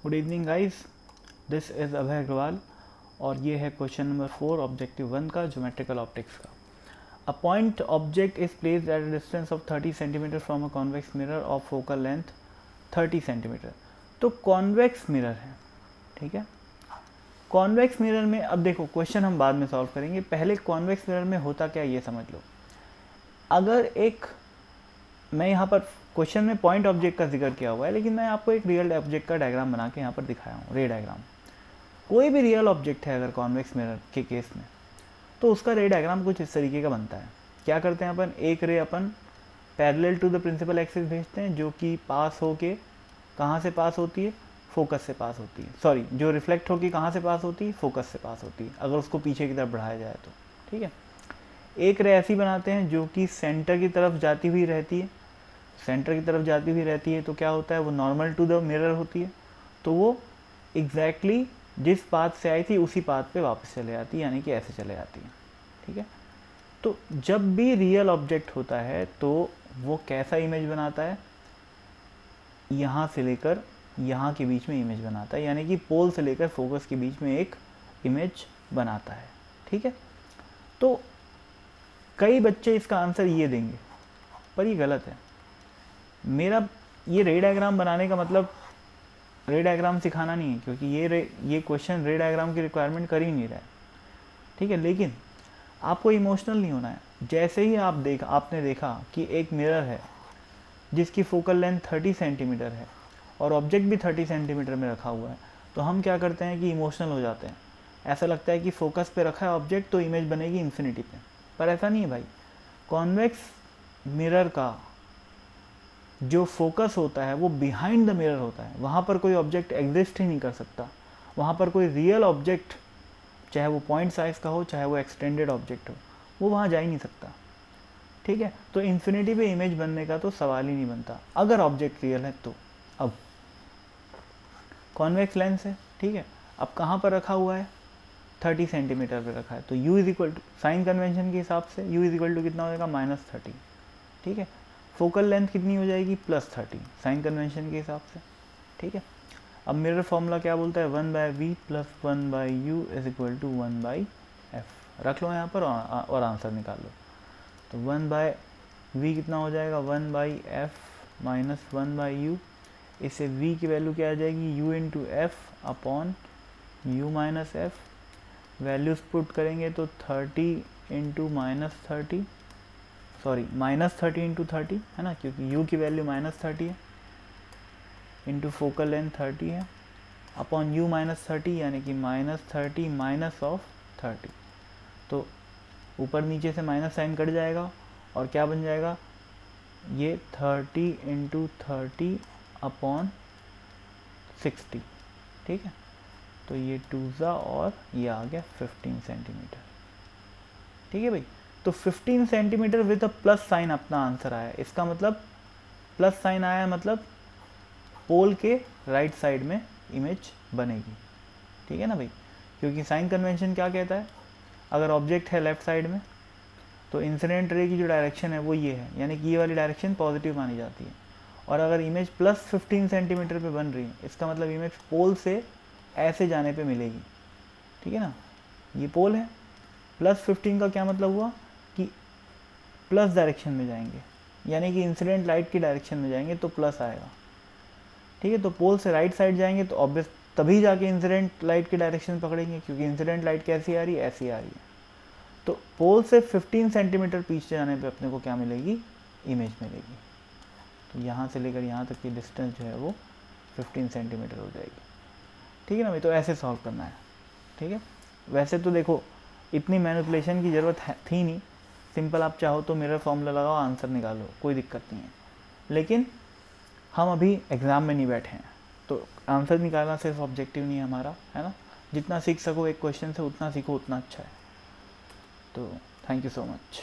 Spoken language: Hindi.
Good evening guys, this is Abhay Agrawal और ये है क्वेश्चन नंबर 4 ऑब्जेक्टिव 1 का ज्योमेट्रिकल ऑप्टिक्स का। A point object is placed at a distance of 30 centimetre from a convex mirror of focal length 30 centimetre. तो कॉन्वेक्स मिरर है, ठीक है। कॉन्वेक्स मिरर में अब देखो, क्वेश्चन हम बाद में सॉल्व करेंगे, पहले कॉन्वेक्स मिरर में होता क्या ये समझ लो। अगर एक, मैं यहाँ पर क्वेश्चन में पॉइंट ऑब्जेक्ट का जिक्र किया हुआ है, लेकिन मैं आपको एक रियल ऑब्जेक्ट का डायग्राम बना के यहाँ पर दिखाया हूँ, रे डायग्राम। कोई भी रियल ऑब्जेक्ट है अगर कॉन्वेक्स मिरर के केस में, तो उसका रे डायग्राम कुछ इस तरीके का बनता है। क्या करते हैं अपन, एक रे अपन parallel to the principal axis भेजते हैं, जो कि पास होके कहाँ से पास होती है, फोकस से पास होती है। सॉरी, जो रिफ्लेक्ट होके कहाँ से पास होती है, फोकस से पास होती है, अगर उसको पीछे की तरफ बढ़ाया जाए तो, ठीक है। एक रे ऐसी बनाते हैं जो कि सेंटर की तरफ जाती हुई रहती है। सेंटर की तरफ जाती हुई रहती है तो क्या होता है, वो नॉर्मल टू द मिरर होती है, तो वो एग्जैक्टली जिस पाथ से आई थी उसी पाथ पे वापस चले जाती है, यानी कि ऐसे चले जाती है, ठीक है। तो जब भी रियल ऑब्जेक्ट होता है तो वो कैसा इमेज बनाता है, यहाँ से लेकर यहाँ के बीच में इमेज बनाता है, यानी कि पोल से लेकर फोकस के बीच में एक इमेज बनाता है, ठीक है। तो कई बच्चे इसका आंसर ये देंगे, पर ये गलत है। मेरा ये रे डायग्राम बनाने का मतलब रे डायग्राम सिखाना नहीं है, क्योंकि ये क्वेश्चन रे डायग्राम की रिक्वायरमेंट कर ही नहीं रहा है, ठीक है। लेकिन आपको इमोशनल नहीं होना है। जैसे ही आपने देखा कि एक मिरर है जिसकी फोकल लेंथ 30 सेंटीमीटर है और ऑब्जेक्ट भी 30 सेंटीमीटर में रखा हुआ है, तो हम क्या करते हैं कि इमोशनल हो जाते हैं। ऐसा लगता है कि फोकस पे रखा है ऑब्जेक्ट तो इमेज बनेगी इन्फिनिटी पे, पर ऐसा नहीं है भाई। कॉन्वेक्स मिरर का जो फोकस होता है वो बिहाइंड द मिरर होता है, वहाँ पर कोई ऑब्जेक्ट एग्जिस्ट ही नहीं कर सकता। वहाँ पर कोई रियल ऑब्जेक्ट, चाहे वो पॉइंट साइज का हो चाहे वो एक्सटेंडेड ऑब्जेक्ट हो, वो वहाँ जा ही नहीं सकता, ठीक है। तो इन्फिनिटी पे इमेज बनने का तो सवाल ही नहीं बनता अगर ऑब्जेक्ट रियल है तो। अब कॉन्वेक्स लेंस है, ठीक है। अब कहाँ पर रखा हुआ है, 30 सेंटीमीटर पर रखा है, तो u is equal to, sign convention के हिसाब से u इज इक्वल टू कितना हो जाएगा, -30, ठीक है। फोकल लेंथ कितनी हो जाएगी, +30, साइन कन्वेंशन के हिसाब से, ठीक है। अब मिरर फॉर्मूला क्या बोलता है, 1/v + 1/u is equal to 1/f। रख लो यहाँ पर और आंसर निकाल लो। तो 1/v कितना हो जाएगा, 1/f माइनस 1/u। इससे v की वैल्यू क्या आ जाएगी, u into F upon u minus F. Values put करेंगे तो 30 इंटू -30, सॉरी -30 इंटू 30 है ना, क्योंकि u की वैल्यू -30 है, इंटू फोकल लेंथ 30 है, अपॉन u -30, यानी कि -30 माइनस ऑफ 30। तो ऊपर नीचे से माइनस साइन कट जाएगा और क्या बन जाएगा, ये 30 इंटू 30 अपॉन 60, ठीक है। तो ये 2 और ये आ गया 15 सेंटीमीटर, ठीक है भाई। तो 15 centimetre with a plus sign अपना आंसर आया। इसका मतलब प्लस साइन आया, मतलब पोल के राइट साइड में इमेज बनेगी, ठीक है ना भाई। क्योंकि साइन कन्वेंशन क्या कहता है, अगर ऑब्जेक्ट है लेफ्ट साइड में तो इंसिडेंट रे की जो डायरेक्शन है वो ये है, यानी कि ये वाली डायरेक्शन पॉजिटिव मानी जाती है। और अगर इमेज +15 सेंटीमीटर पे बन रही है, इसका मतलब इमेज पोल से ऐसे जाने पे मिलेगी, ठीक है ना। ये पोल है, +15 का क्या मतलब हुआ कि प्लस डायरेक्शन में जाएंगे, यानी कि इंसिडेंट लाइट की डायरेक्शन में जाएंगे तो प्लस आएगा, ठीक है। तो पोल से राइट साइड जाएंगे तो ऑब्वियस तभी जाके इंसिडेंट लाइट की डायरेक्शन पकड़ेंगे, क्योंकि इंसिडेंट लाइट कैसी आ रही है, ऐसी आ रही है। तो पोल से 15 सेंटीमीटर पीछे जाने पे अपने को क्या मिलेगी, इमेज मिलेगी। तो यहाँ से लेकर यहाँ तक की डिस्टेंस जो है वो 15 सेंटीमीटर हो जाएगी, ठीक है ना भाई। तो ऐसे सॉल्व करना है, ठीक है। वैसे तो देखो इतनी मैनिपुलेशन की ज़रूरत थी नहीं, सिंपल आप चाहो तो मिरर फॉर्मूला लगाओ, आंसर निकालो, कोई दिक्कत नहीं है। लेकिन हम अभी एग्ज़ाम में नहीं बैठे हैं, तो आंसर निकालना सिर्फ ऑब्जेक्टिव नहीं है हमारा, है ना। जितना सीख सको एक क्वेश्चन से उतना सीखो, उतना अच्छा है। तो थैंक यू सो मच।